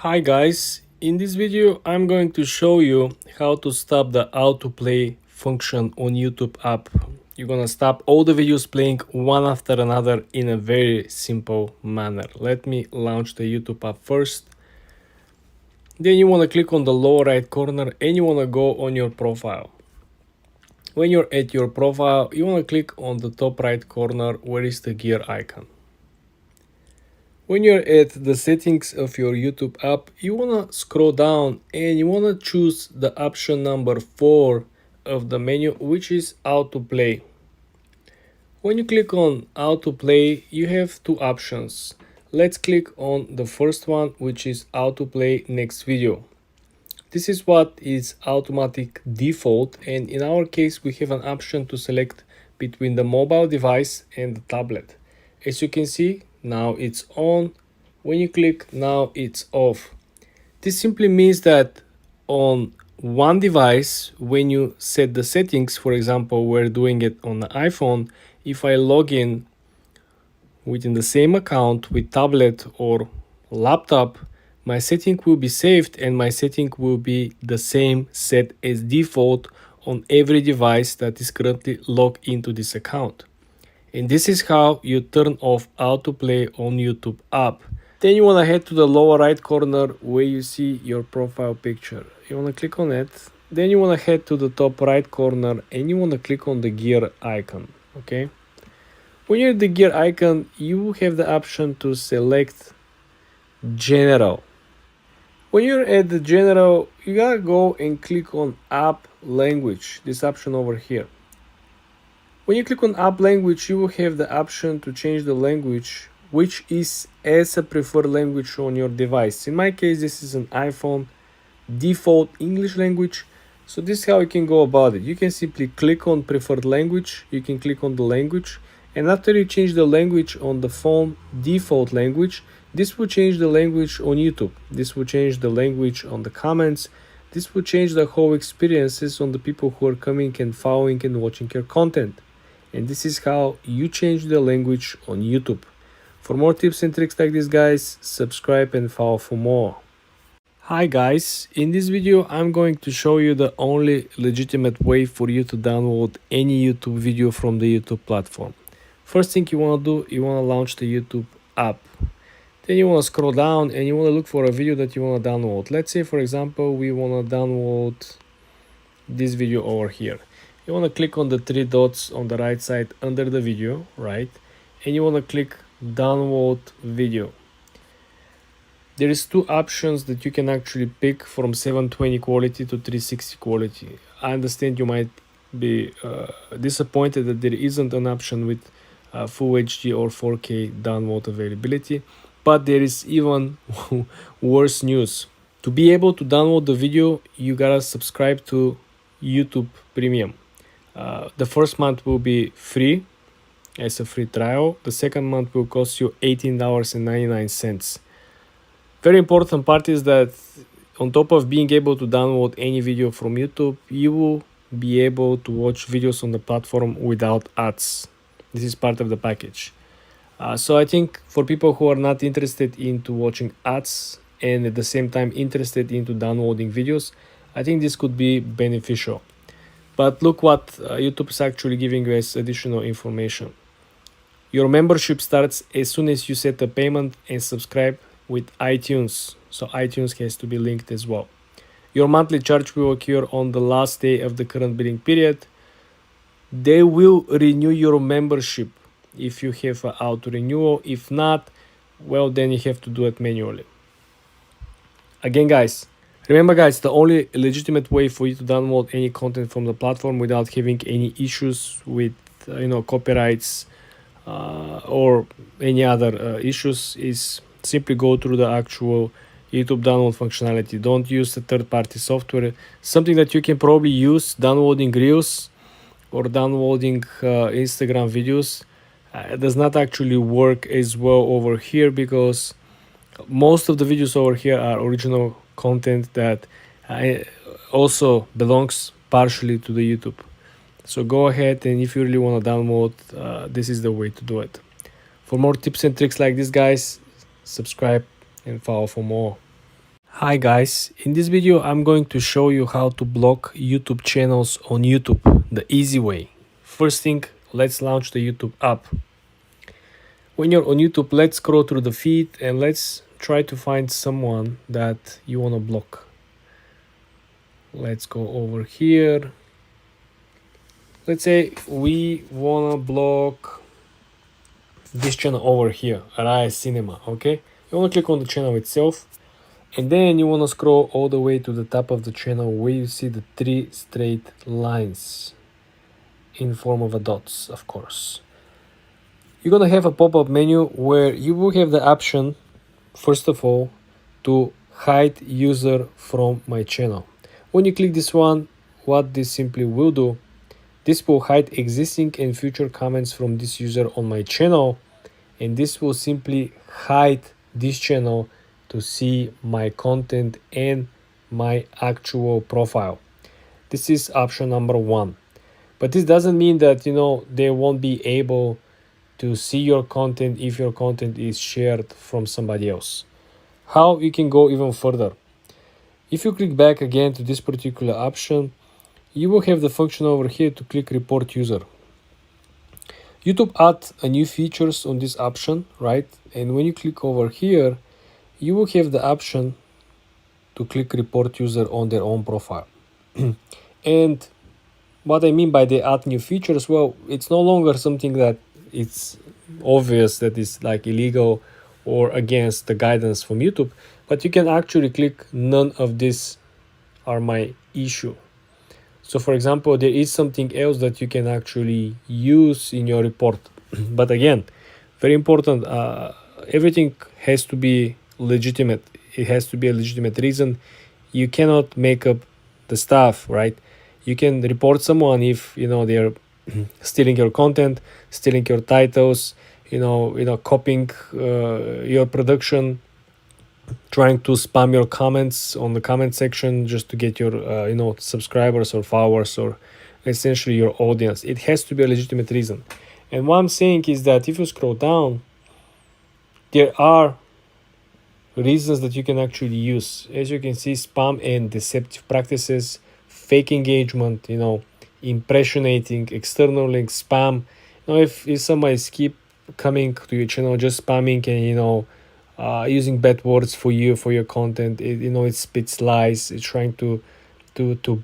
Hi guys, in this video I'm going to show you how to stop the autoplay function on YouTube app. You're gonna stop all the videos playing one after another in a very simple manner. Let me launch the YouTube app first. Then you wanna click on the lower right corner and you wanna go on your profile. When you're at your profile, you wanna click on the top right corner where is the gear icon. When you're at the settings of your YouTube app, you wanna scroll down and you wanna choose the option number 4 of the menu, which is autoplay. When you click on autoplay, you have two options. Let's click on the first one, which is autoplay next video. This is what is automatic default, and in our case we have an option to select between the mobile device and the tablet. As you can see, now it's on. When you click, now it's off. This simply means that on one device, when you set the settings, for example, we're doing it on the iPhone, if I log in within the same account with tablet or laptop, my setting will be saved and my setting will be the same set as default on every device that is currently logged into this account. And this is how you turn off autoplay on YouTube app. Then you want to head to the lower right corner where you see your profile picture. You want to click on it. Then you want to head to the top right corner and you want to click on the gear icon. Okay. When you're at the gear icon, you have the option to select general. When you're at the general, you gotta go and click on app language, this option over here. When you click on app language, you will have the option to change the language, which is as a preferred language on your device. In my case, this is an iPhone default English language. So this is how you can go about it. You can simply click on preferred language, you can click on the language, and after you change the language on the phone default language, this will change the language on YouTube. This will change the language on the comments. This will change the whole experiences on the people who are coming and following and watching your content. And this is how you change the language on YouTube. For more tips and tricks like this, guys, subscribe and follow for more. Hi guys, in this video I'm going to show you the only legitimate way for you to download any YouTube video from the YouTube platform. First thing you want to do, you want to launch the YouTube app. Then you want to scroll down and you want to look for a video that you want to download. Let's say, for example, we want to download this video over here. You want to click on the three dots on the right side under the video, right? And you want to click download video. There is two options that you can actually pick from 720 quality to 360 quality. I understand you might be disappointed that there isn't an option with full HD or 4K download availability, but there is even worse news. To be able to download the video, you gotta subscribe to YouTube Premium. The first month will be free as a free trial. The second month will cost you $18.99. Very important part is that on top of being able to download any video from YouTube, you will be able to watch videos on the platform without ads. This is part of the package. So I think for people who are not interested into watching ads and at the same time interested into downloading videos, I think this could be beneficial. But look what YouTube is actually giving you as additional information. Your membership starts as soon as you set a payment and subscribe with iTunes. So iTunes has to be linked as well. Your monthly charge will occur on the last day of the current billing period. They will renew your membership if you have an auto renewal. If not, well, then you have to do it manually. Again, guys, remember, guys, the only legitimate way for you to download any content from the platform without having any issues with copyrights or any other issues is simply go through the actual YouTube download functionality. Don't use the third-party software. Something that you can probably use, downloading Reels or downloading Instagram videos, does not actually work as well over here because most of the videos over here are original content that also belongs partially to the YouTube. So go ahead, and if you really want to download, this is the way to do it. For more tips and tricks like this, guys, subscribe and follow for more. Hi guys, in this video I'm going to show you how to block YouTube channels on YouTube the easy way. First thing, let's launch the YouTube app. When you're on YouTube, let's scroll through the feed and let's try to find someone that you want to block. Let's go over here. Let's say we want to block this channel over here, Araya Cinema, okay? You want to click on the channel itself. And then you want to scroll all the way to the top of the channel where you see the 3 straight lines in form of a dots, of course. You're going to have a pop-up menu where you will have the option, first of all, to hide user from my channel. When you click this one, what this simply will do, this will hide existing and future comments from this user on my channel, and this will simply hide this channel to see my content and my actual profile. This is option number 1. But this doesn't mean that they won't be able to see your content if your content is shared from somebody else. How you can go even further? If you click back again to this particular option, you will have the function over here to click report user. YouTube add a new features on this option, right? And when you click over here, you will have the option to click report user on their own profile. And what I mean by they add new features, well, it's no longer something that it's obvious that is like illegal or against the guidance from YouTube, but you can actually click none of this are my issue. So for example, there is something else that you can actually use in your report. But again, very important, everything has to be legitimate. It has to be a legitimate reason. You cannot make up the stuff, right? You can report someone if they're stealing your content, stealing your titles, copying your production, trying to spam your comments on the comment section just to get your subscribers or followers or essentially your audience. It has to be a legitimate reason. And what I'm saying is that if you scroll down, there are reasons that you can actually use. As you can see, spam and deceptive practices, fake engagement, impressionating, external links, spam. If somebody keep coming to your channel just spamming and using bad words for your content, it spits lies, it's trying to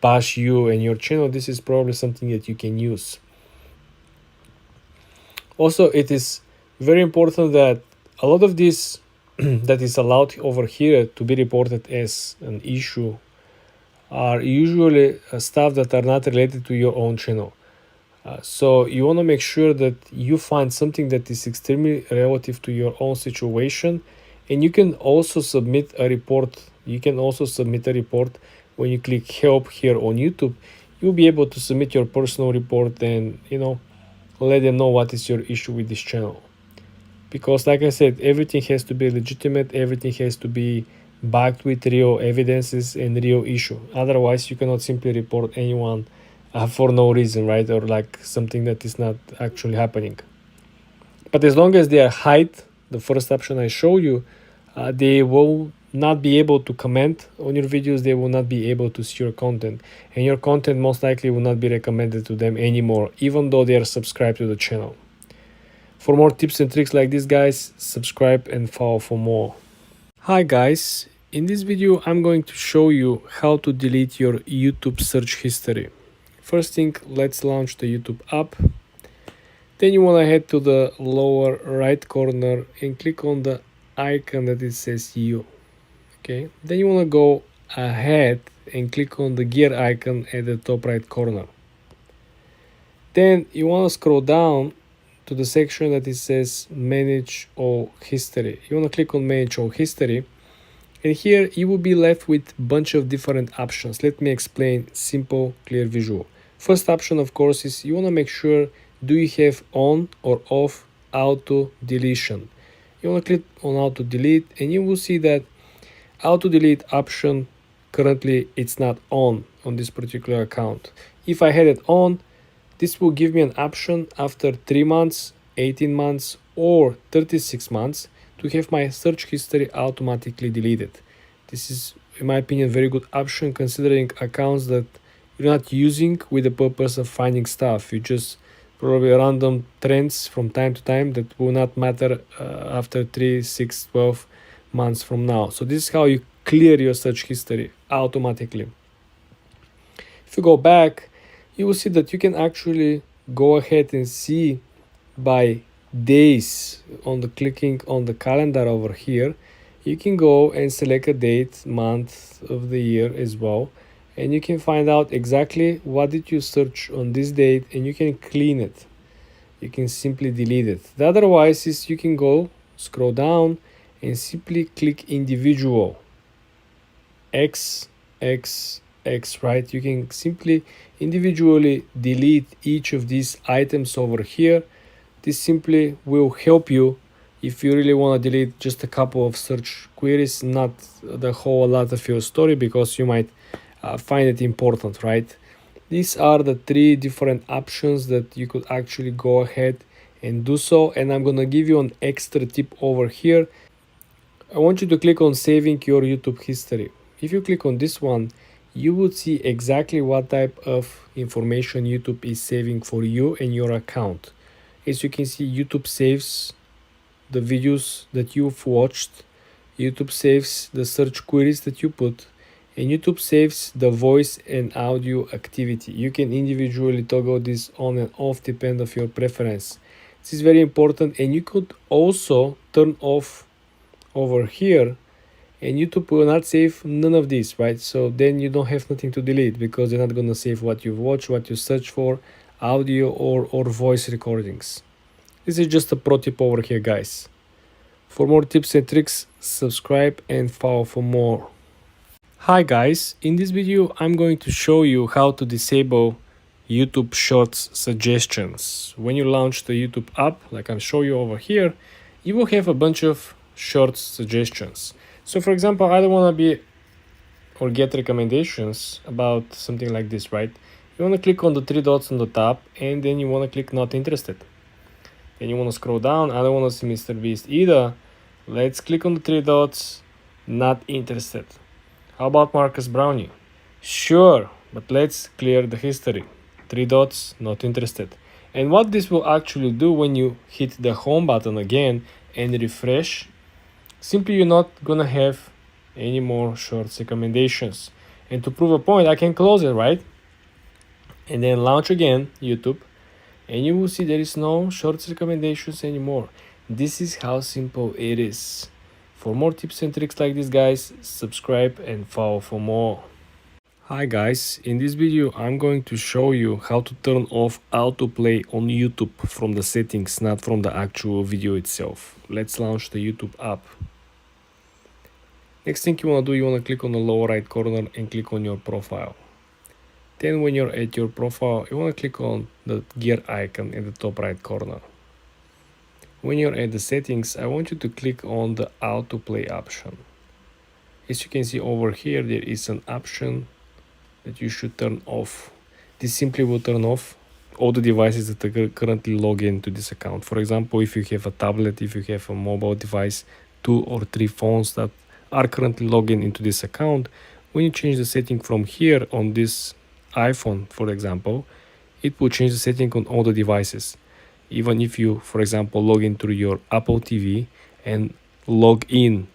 bash you and your channel, this is probably something that you can use. Also, it is very important that a lot of this that is allowed over here to be reported as an issue are usually stuff that are not related to your own channel. So you want to make sure that you find something that is extremely relative to your own situation, and you can also submit a report. When you click help here on YouTube. You'll be able to submit your personal report and let them know what is your issue with this channel. Because like I said, everything has to be legitimate, everything has to be backed with real evidences and real issue. Otherwise, you cannot simply report anyone for no reason, right? Or like something that is not actually happening. But as long as they are hide, the first option I show you, they will not be able to comment on your videos, they will not be able to see your content. And your content most likely will not be recommended to them anymore, even though they are subscribed to the channel. For more tips and tricks like this, guys, subscribe and follow for more. Hi guys, in this video I'm going to show you how to delete your YouTube search history. First thing, let's launch the YouTube app. Then you want to head to the lower right corner and click on the icon that it says you. Okay, then you want to go ahead and click on the gear icon at the top right corner. Then you want to scroll down to the section that it says manage all history. You want to click on manage all history, and here you will be left with a bunch of different options. Let me explain, simple, clear visual. First option, of course, is you want to make sure do you have on or off auto deletion. You want to click on auto delete, and you will see that auto delete option currently it's not on this particular account. If I had it on, this will give me an option after 3 months, 18 months, or 36 months to have my search history automatically deleted. This is in my opinion, very good option considering accounts that you're not using with the purpose of finding stuff. You just probably random trends from time to time that will not matter after 3, 6, 12 months from now. So this is how you clear your search history automatically. If you go back, you will see that you can actually go ahead and see by days on the clicking on the calendar over here. You can go and select a date, month of the year as well, and you can find out exactly what did you search on this date, and you can clean it. You can simply delete it. The otherwise is you can go scroll down and simply click individual X, right? You can simply individually delete each of these items over here. This simply will help you if you really want to delete just a couple of search queries, not the whole lot of your story, because you might find it important, right? These are the 3 different options that you could actually go ahead and do so. And I'm gonna give you an extra tip over here. I want you to click on saving your YouTube history. If you click on this one, you would see exactly what type of information YouTube is saving for you and your account. As you can see, YouTube saves the videos that you've watched, YouTube saves the search queries that you put, and YouTube saves the voice and audio activity. You can individually toggle this on and off depending on your preference. This is very important, and you could also turn off over here, and YouTube will not save none of this, right? So then you don't have nothing to delete because they're not gonna save what you've watched, what you search for, audio or voice recordings. This is just a pro tip over here, guys. For more tips and tricks, subscribe and follow for more. Hi guys, in this video I'm going to show you how to disable YouTube Shorts suggestions. When you launch the YouTube app, like I'm showing you over here, you will have a bunch of Shorts suggestions. So for example, I don't want to be or get recommendations about something like this, right? You want to click on the 3 dots on the top, and then you want to click not interested. Then you want to scroll down. I don't want to see Mr. Beast either. Let's click on the 3 dots, not interested. How about Marcus Brownie? Sure, but let's clear the history. 3 dots, not interested. And what this will actually do when you hit the home button again and refresh, simply you're not gonna have any more Shorts recommendations. And to prove a point, I can close it, right? And then launch again YouTube, and you will see there is no Shorts recommendations anymore. This is how simple it is. For more tips and tricks like this, guys, subscribe and follow for more. Hi guys, in this video I'm going to show you how to turn off autoplay on YouTube from the settings, not from the actual video itself. Let's launch the YouTube app. Next thing you want to do, you want to click on the lower right corner and click on your profile. Then when you're at your profile, you want to click on the gear icon in the top right corner. When you're at the settings, I want you to click on the autoplay option. As you can see over here, there is an option that you should turn off. This simply will turn off all the devices that are currently logged into this account. For example, if you have a tablet, if you have a mobile device, 2 or 3 phones that are currently logged into this account, when you change the setting from here on this iPhone, for example, it will change the setting on all the devices. Even if you, for example, log in through your Apple TV and log in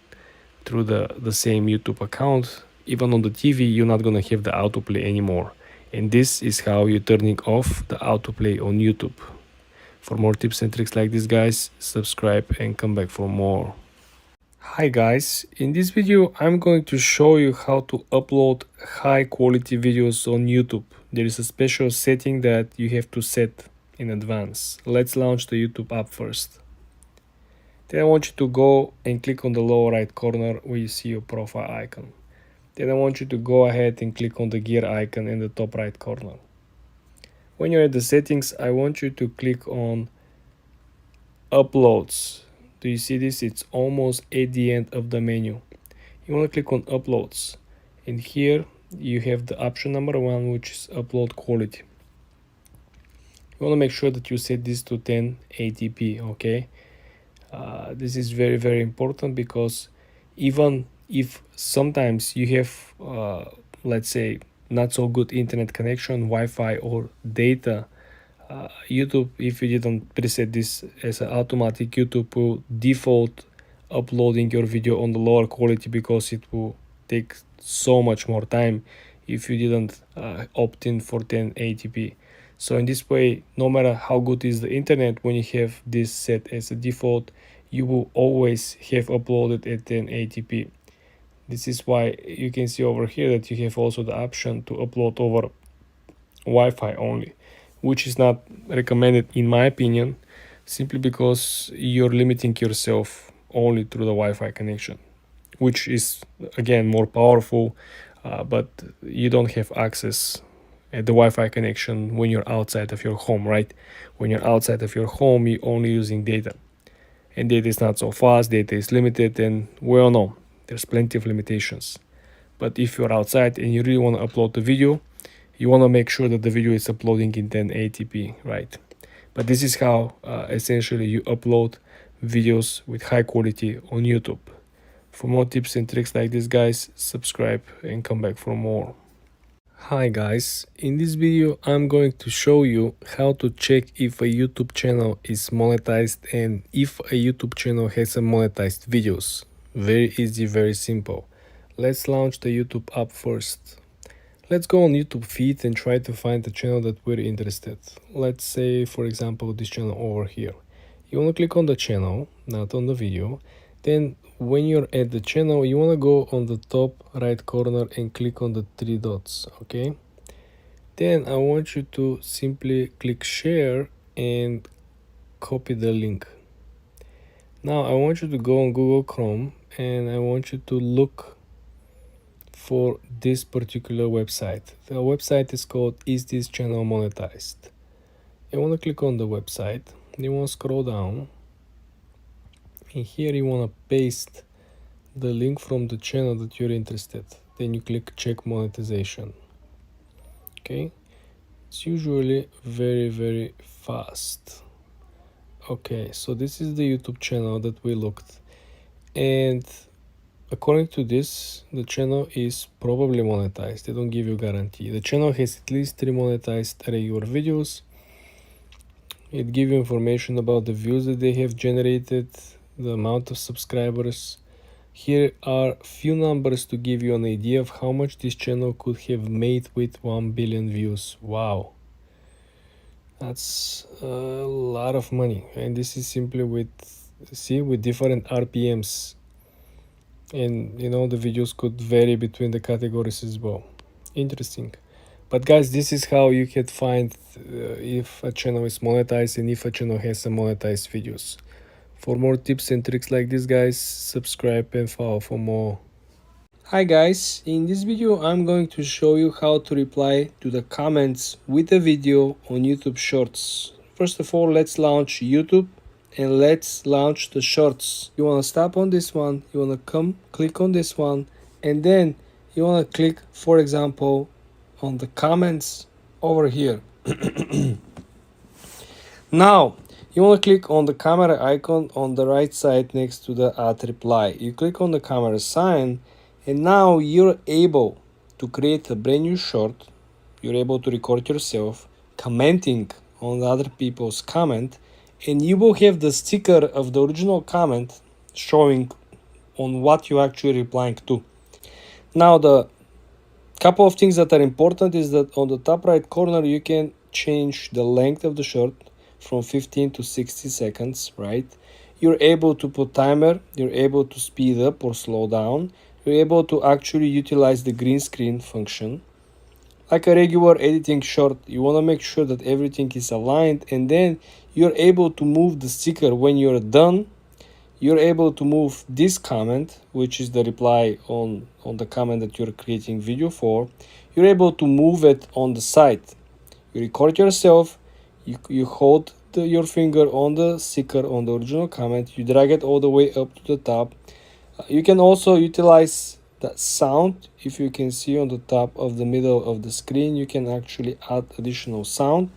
through the same YouTube account, even on the TV, you're not gonna have the autoplay anymore. And this is how you're turning off the autoplay on YouTube. For more tips and tricks like this, guys, subscribe and come back for more. Hi guys, in this video I'm going to show you how to upload high quality videos on YouTube. There is a special setting that you have to set in advance. Let's launch the YouTube app first. Then I want you to go and click on the lower right corner where you see your profile icon. Then I want you to go ahead and click on the gear icon in the top right corner. When you're at the settings, I want you to click on uploads. Do you see this? It's almost at the end of the menu. You want to click on uploads, and here you have the option number 1, which is upload quality. You want to make sure that you set this to 1080p, okay? This is very, very important because even if sometimes you have let's say not so good internet connection, Wi-Fi or data, YouTube, if you didn't preset this as an automatic, YouTube will default uploading your video on the lower quality because it will take so much more time if you didn't opt in for 1080p. So in this way, no matter how good is the internet, when you have this set as a default, you will always have uploaded at 1080p. This is why you can see over here that you have also the option to upload over Wi-Fi only, which is not recommended in my opinion, simply because you're limiting yourself only through the Wi-Fi connection, which is again more powerful, but you don't have access at the Wi-Fi connection when you're outside of your home, right? When you're outside of your home, you're only using data, and data is not so fast, data is limited, and we all know there's plenty of limitations. But if you're outside and you really want to upload the video, you want to make sure that the video is uploading in 1080p, right? But this is how essentially you upload videos with high quality on YouTube. For more tips and tricks like this, guys, subscribe and come back for more. Hi guys, in this video I'm going to show you how to check if a YouTube channel is monetized and if a YouTube channel has a monetized videos. Very easy, very simple. Let's launch the YouTube app first. Let's go on YouTube feed and try to find the channel that we're interested. Let's say, for example, this channel over here. You want to click on the channel, not on the video. Then when you're at the channel, you want to go on the top right corner and click on the three dots, okay? Then I want you to simply click share and copy the link. Now I want you to go on Google Chrome and I want you to look for this particular website. The website is called Is This Channel Monetized? You want to click on the website, you want to scroll down, and here you want to paste the link from the channel that you're interested. Then you click check monetization. Okay, it's usually very fast. Okay, so this is the YouTube channel that we looked, and according to this, the channel is probably monetized. They don't give you a guarantee. The channel has at least 3 monetized regular videos. It gives you information about the views that they have generated, the amount of subscribers. Here are few numbers to give you an idea of how much this channel could have made with 1 billion views. Wow. That's a lot of money. And this is simply with different RPMs. And you know, the videos could vary between the categories as well. Interesting. But guys, this is how you can find if a channel is monetized and if a channel has some monetized videos. For more tips and tricks like this, guys, subscribe and follow for more. Hi guys, in this video I'm going to show you how to reply to the comments with a video on YouTube Shorts. First of all, let's launch YouTube and let's launch the Shorts. You want to stop on this one, you want to come click on this one, and then you want to click, for example, on the comments over here. Now you want to click on the camera icon on the right side next to the add reply. You click on the camera sign, and now you're able to create a brand new short. You're able to record yourself commenting on other people's comment, and you will have the sticker of the original comment showing on what you're actually replying to. Now the couple of things that are important is that on the top right corner you can change the length of the short from 15 to 60 seconds, right? You're able to put timer, you're able to speed up or slow down, you're able to actually utilize the green screen function. Like a regular editing short, you want to make sure that everything is aligned, and then you're able to move the sticker when you're done. You're able to move this comment, which is the reply on the comment that you're creating video for. You're able to move it on the side. You record yourself, you hold your finger on the sticker on the original comment, you drag it all the way up to the top. You can also utilize that sound. If you can see on the top of the middle of the screen, you can actually add additional sound.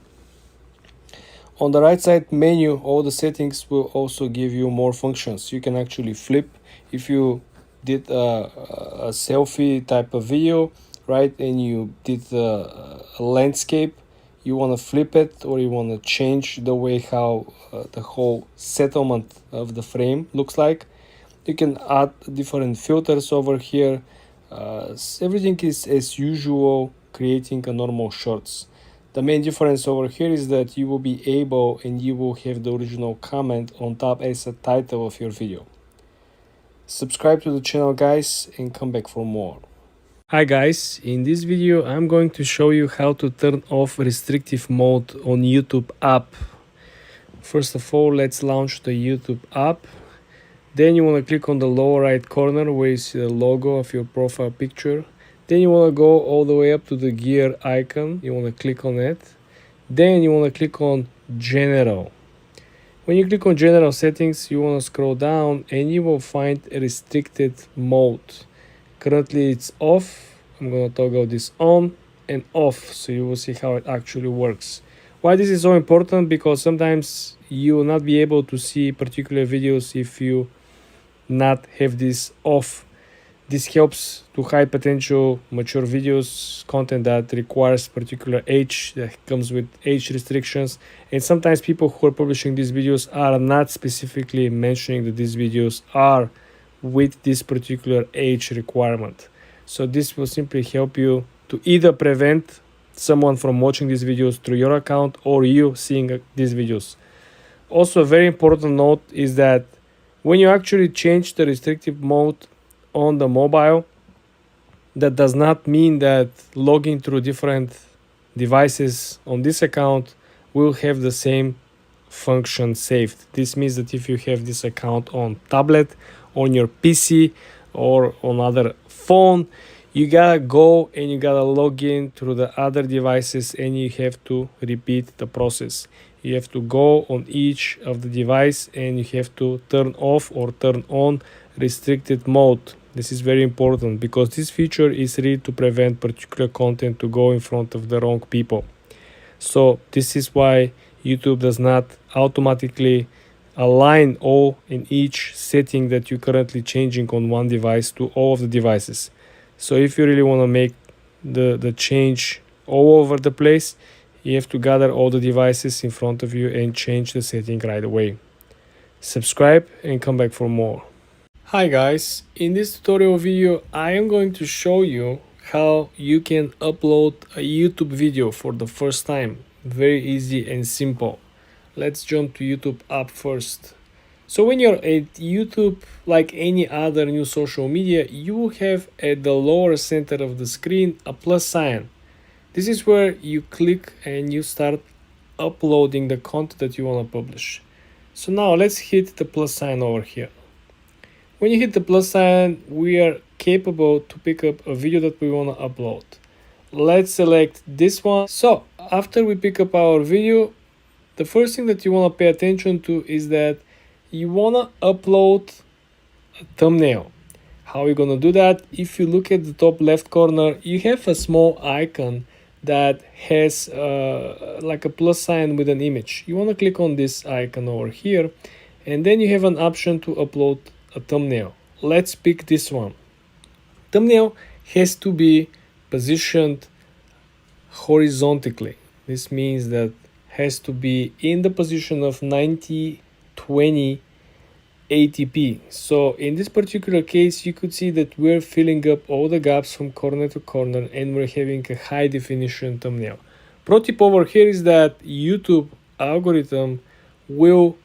On the right side menu, all the settings will also give you more functions. You can actually flip. If you did a selfie type of video, right, and you did a landscape, you want to flip it or you want to change the way how the whole settlement of the frame looks like, you can add different filters over here. Everything is as usual, creating a normal shorts. The main difference over here is that you will be able and you will have the original comment on top as a title of your video. Subscribe to the channel, guys, and come back for more. Hi guys, in this video I'm going to show you how to turn off restrictive mode on YouTube app. First of all, let's launch the YouTube app. Then you want to click on the lower right corner where you see the logo of your profile picture. Then you want to go all the way up to the gear icon. You want to click on it. Then you want to click on General. When you click on General Settings, you want to scroll down and you will find a restricted mode. Currently it's off. I'm going to toggle this on and off so you will see how it actually works. Why this is so important? Because sometimes you will not be able to see particular videos if you not have this off. This helps to hide potential mature videos, content that requires particular age, that comes with age restrictions, and sometimes people who are publishing these videos are not specifically mentioning that these videos are with this particular age requirement. So this will simply help you to either prevent someone from watching these videos through your account or you seeing these videos. Also, a very important note is that when you actually change the restrictive mode on the mobile, that does not mean that logging through different devices on this account will have the same function saved. This means that if you have this account on tablet, on your PC, or on other phone, you gotta go and you gotta log in through the other devices and you have to repeat the process. You have to go on each of the device and you have to turn off or turn on restricted mode. This is very important because this feature is really to prevent particular content to go in front of the wrong people. So this is why YouTube does not automatically align all in each setting that you're currently changing on one device to all of the devices. So if you really want to make the change all over the place, you have to gather all the devices in front of you and change the setting right away. Subscribe and come back for more. Hi guys, in this tutorial video I am going to show you how you can upload a YouTube video for the first time. Very easy and simple. Let's jump to YouTube app first. So when you're at YouTube, like any other new social media, you will have at the lower center of the screen a plus sign. This is where you click and you start uploading the content that you want to publish. So now let's hit the plus sign over here. When you hit the plus sign, we are capable to pick up a video that we want to upload. Let's select this one. So after we pick up our video, the first thing that you want to pay attention to is that you want to upload a thumbnail. How are you going to do that? If you look at the top left corner, you have a small icon that has like a plus sign with an image. You want to click on this icon over here, and then you have an option to upload a thumbnail. Let's pick this one. Thumbnail has to be positioned horizontally. This means that has to be in the position of 90/20 ATP. So in this particular case, you could see that we're filling up all the gaps from corner to corner and we're having a high definition thumbnail. Pro tip over here is that YouTube algorithm will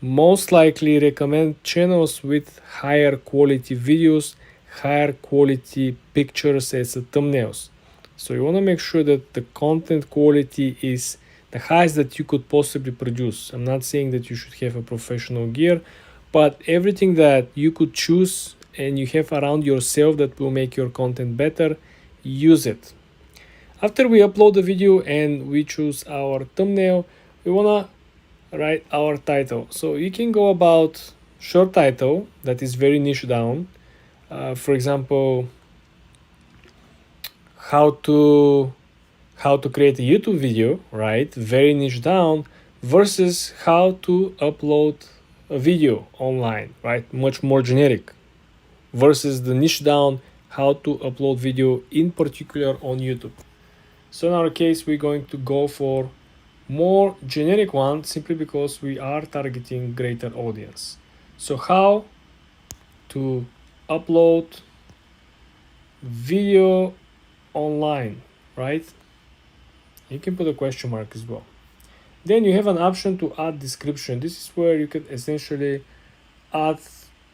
most likely recommend channels with higher quality videos, higher quality pictures as thumbnails. So you want to make sure that the content quality is the highest that you could possibly produce. I'm not saying that you should have a professional gear, but everything that you could choose and you have around yourself that will make your content better, use it. After we upload the video and we choose our thumbnail, we want to write our title. So you can go about short title that is very niche down. For example, how to create a YouTube video, right? Very niche down, versus how to upload a video online, right? Much more generic. versus the niche down how to upload video in particular on YouTube. So in our case, we're going to go for more generic one simply because we are targeting greater audience. So how to upload video online, right? You can put a question mark as well. Then you have an option to add description. This is where you can essentially add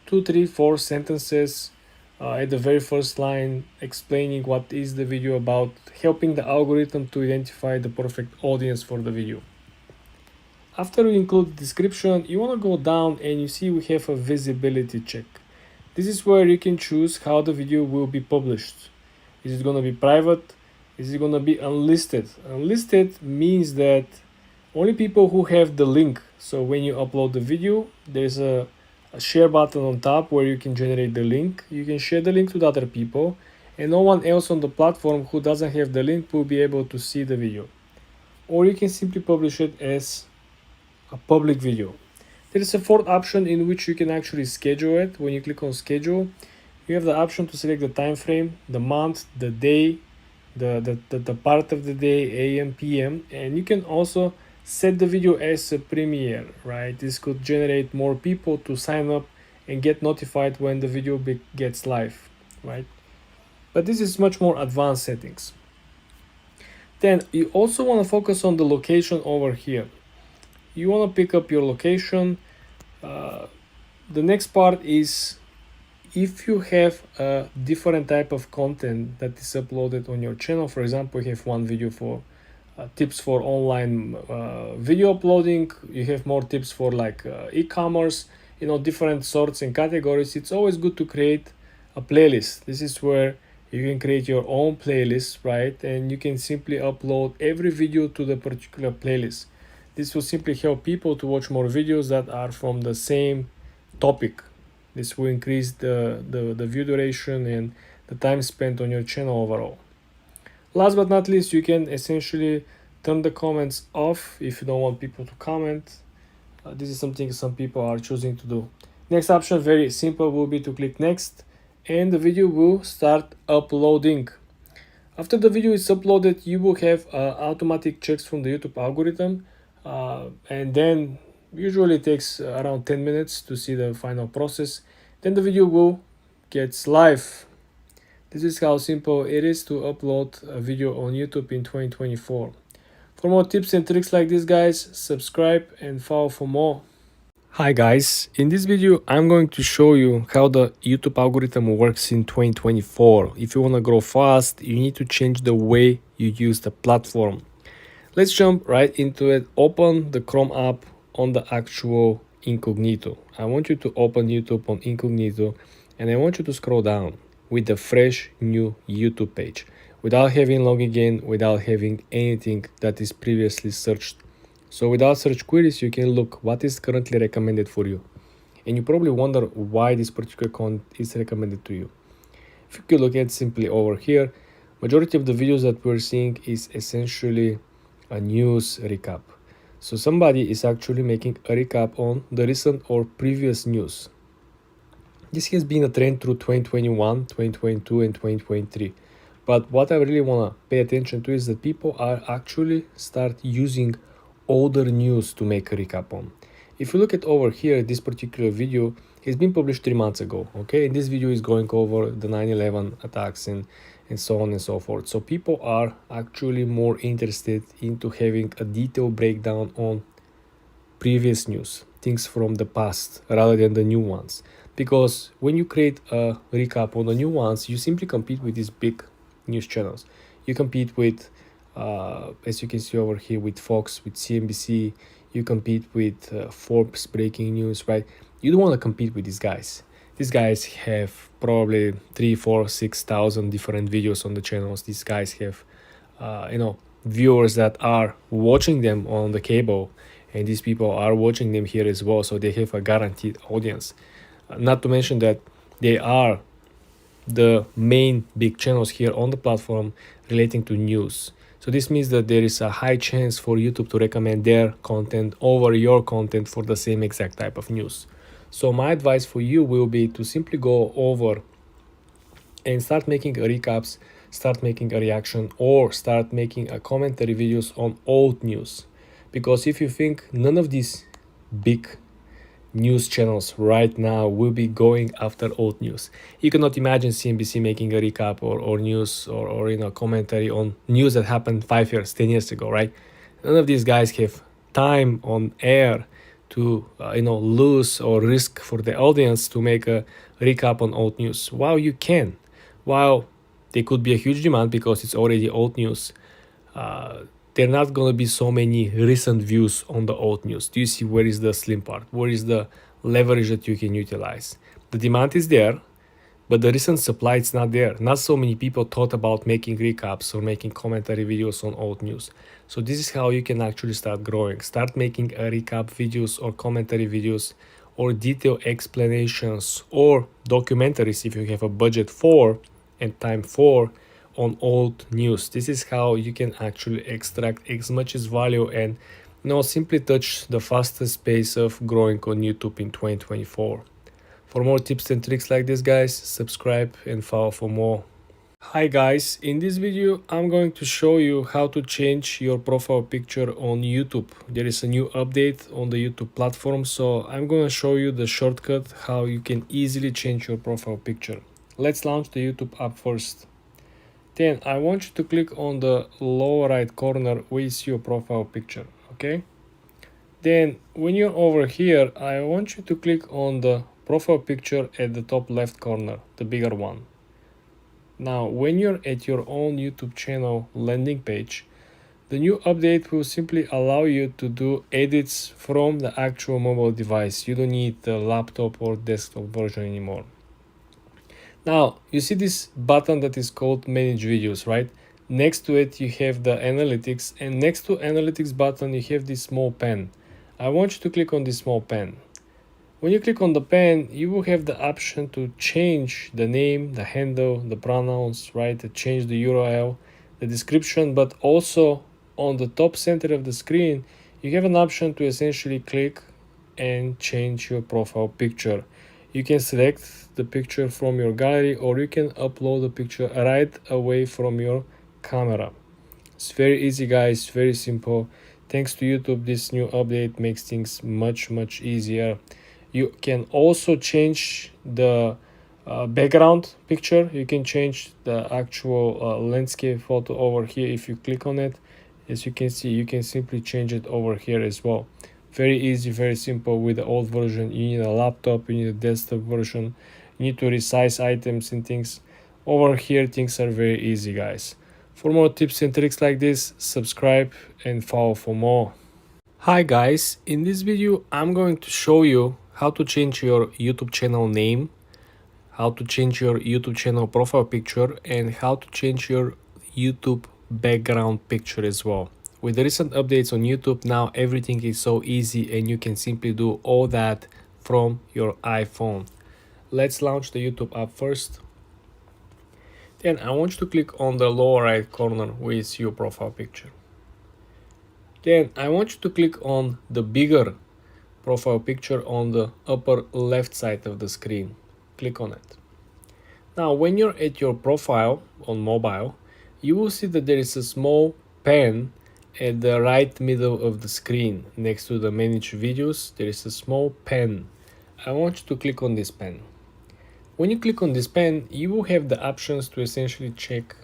2, 3, 4 sentences at the very first line explaining what is the video about, helping the algorithm to identify the perfect audience for the video. After you include the description, you want to go down and you see we have a visibility check. This is where you can choose how the video will be published. Is it going to be private? Is it going to be unlisted? Unlisted means that only people who have the link. So when you upload the video, there's a share button on top where you can generate the link. You can share the link to the other people, and no one else on the platform who doesn't have the link will be able to see the video. Or you can simply publish it as a public video. There is a fourth option in which you can actually schedule it. When you click on schedule, you have the option to select the time frame, the month, the day, the part of the day, AM, PM, and you can also set the video as a premiere, right? This could generate more people to sign up and get notified when the video gets live, right? But this is much more advanced settings. Then you also want to focus on the location over here. You want to pick up your location. The next part is if you have a different type of content that is uploaded on your channel. For example, you have one video for tips for online video uploading. You have more tips for like e-commerce, different sorts and categories. It's always good to create a playlist. This is where you can create your own playlist, right? And you can simply upload every video to the particular playlist. This will simply help people to watch more videos that are from the same topic. This will increase the view duration and the time spent on your channel overall. Last but not least, you can essentially turn the comments off if you don't want people to comment. This is something some people are choosing to do. Next option, very simple, will be to click next and the video will start uploading. After the video is uploaded, you will have automatic checks from the YouTube algorithm, and then usually it takes around 10 minutes to see the final process. Then the video will get live. This is how simple it is to upload a video on YouTube in 2024. For more tips and tricks like this, guys, subscribe and follow for more. Hi guys, in this video I'm going to show you how the YouTube algorithm works in 2024. If you want to grow fast, you need to change the way you use the platform. Let's jump right into it. Open the Chrome app on the actual incognito. I want you to open YouTube on incognito and I want you to scroll down with the fresh new YouTube page without having logging in, without having anything that is previously searched. So without search queries, you can look what is currently recommended for you. And you probably wonder why this particular content is recommended to you. If you could look at simply over here, majority of the videos that we're seeing is essentially a news recap. So somebody is actually making a recap on the recent or previous news. This has been a trend through 2021, 2022, and 2023. But what I really want to pay attention to is that people are actually start using older news to make a recap on. If you look at over here, this particular video has been published 3 months ago, okay? And this video is going over the 9/11 attacks and so on and so forth. So people are actually more interested into having a detailed breakdown on previous news, things from the past, rather than the new ones. Because when you create a recap on the new ones, you simply compete with these big news channels. You compete with as you can see over here, with Fox, with CNBC, you compete with Forbes breaking news, right? You don't want to compete with these guys. These guys have probably 3, 4, 6,000 different videos on the channels. These guys have, viewers that are watching them on the cable, and these people are watching them here as well. So they have a guaranteed audience. Not to mention that they are the main big channels here on the platform relating to news. So this means that there is a high chance for YouTube to recommend their content over your content for the same exact type of news. So my advice for you will be to simply go over and start making a recaps, start making a reaction, or start making a commentary videos on old news. Because if you think none of these big news channels right now will be going after old news, you cannot imagine CNBC making a recap or news or commentary on news that happened 5 years, 10 years ago, right? None of these guys have time on air to lose or risk for the audience to make a recap on old news. While you can, while there could be a huge demand because it's already old news, there are not going to be so many recent views on the old news. Do you see where is the slim part? Where is the leverage that you can utilize? The demand is there, but the recent supply is not there. Not so many people thought about making recaps or making commentary videos on old news. So this is how you can actually start growing. Start making a recap videos or commentary videos or detailed explanations or documentaries if you have a budget for and time for on old news. This is how you can actually extract as much as value and simply touch the fastest pace of growing on YouTube in 2024. For more tips and tricks like this, guys, subscribe and follow for more. Hi guys, in this video I'm going to show you how to change your profile picture on YouTube. There is a new update on the YouTube platform, so I'm going to show you the shortcut how you can easily change your profile picture. Let's launch the YouTube app first. Then I want you to click on the lower right corner where you see your profile picture, okay? Then when you're over here, I want you to click on the profile picture at the top left corner, the bigger one. Now, when you're at your own YouTube channel landing page, the new update will simply allow you to do edits from the actual mobile device. You don't need the laptop or desktop version anymore. Now, you see this button that is called Manage Videos, right? Next to it, you have the Analytics, and next to Analytics button, you have this small pen. I want you to click on this small pen. When you click on the pen, you will have the option to change the name, the handle, the pronouns, right? To change the URL, the description, but also on the top center of the screen, you have an option to essentially click and change your profile picture. You can select the picture from your gallery, or you can upload the picture right away from your camera. It's very easy, guys, very simple. Thanks to YouTube, this new update makes things much easier. You can also change the background picture. You can change the actual landscape photo over here. If you click on it, as you can see, you can simply change it over here as well. Very easy, very simple. With the old version, you need a laptop, you need a desktop version, you need to resize items and things. Over here, things are very easy, guys. For more tips and tricks like this, subscribe and follow for more. Hi guys, in this video I'm going to show you how to change your YouTube channel name, how to change your YouTube channel profile picture, and how to change your YouTube background picture as well. With the recent updates on YouTube, now everything is so easy and you can simply do all that from your iPhone. Let's launch the YouTube app first. Then I want you to click on the lower right corner with your profile picture. Then I want you to click on the bigger profile picture on the upper left side of the screen. Click on it. Now, when you're at your profile on mobile, you will see that there is a small pen at the right middle of the screen. Next to the Manage Videos, there is a small pen. I want you to click on this pen. When you click on this pen, you will have the options to essentially check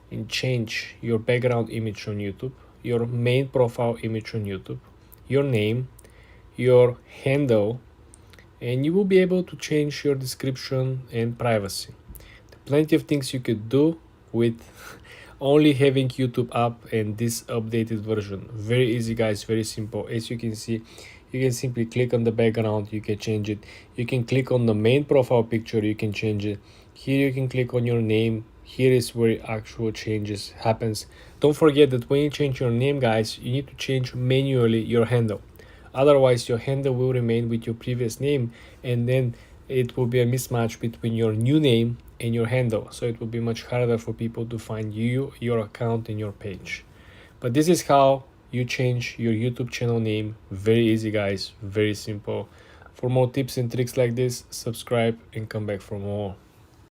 and change your background image on YouTube, your main profile image on YouTube, your name, your handle, and you will be able to change your description and privacy. Plenty of things you could do with only having YouTube app and this updated version. Very easy, guys, very simple. As you can see, you can simply click on the background, you can change it. You can click on the main profile picture, you can change it. Here you can click on your name. Here is where actual changes happens. Don't forget that when you change your name, guys, you need to change manually your handle. Otherwise, your handle will remain with your previous name, and then it will be a mismatch between your new name and your handle. So it will be much harder for people to find you, your account, and your page. But this is how you change your YouTube channel name. Very easy, guys, very simple. For more tips and tricks like this, subscribe and come back for more.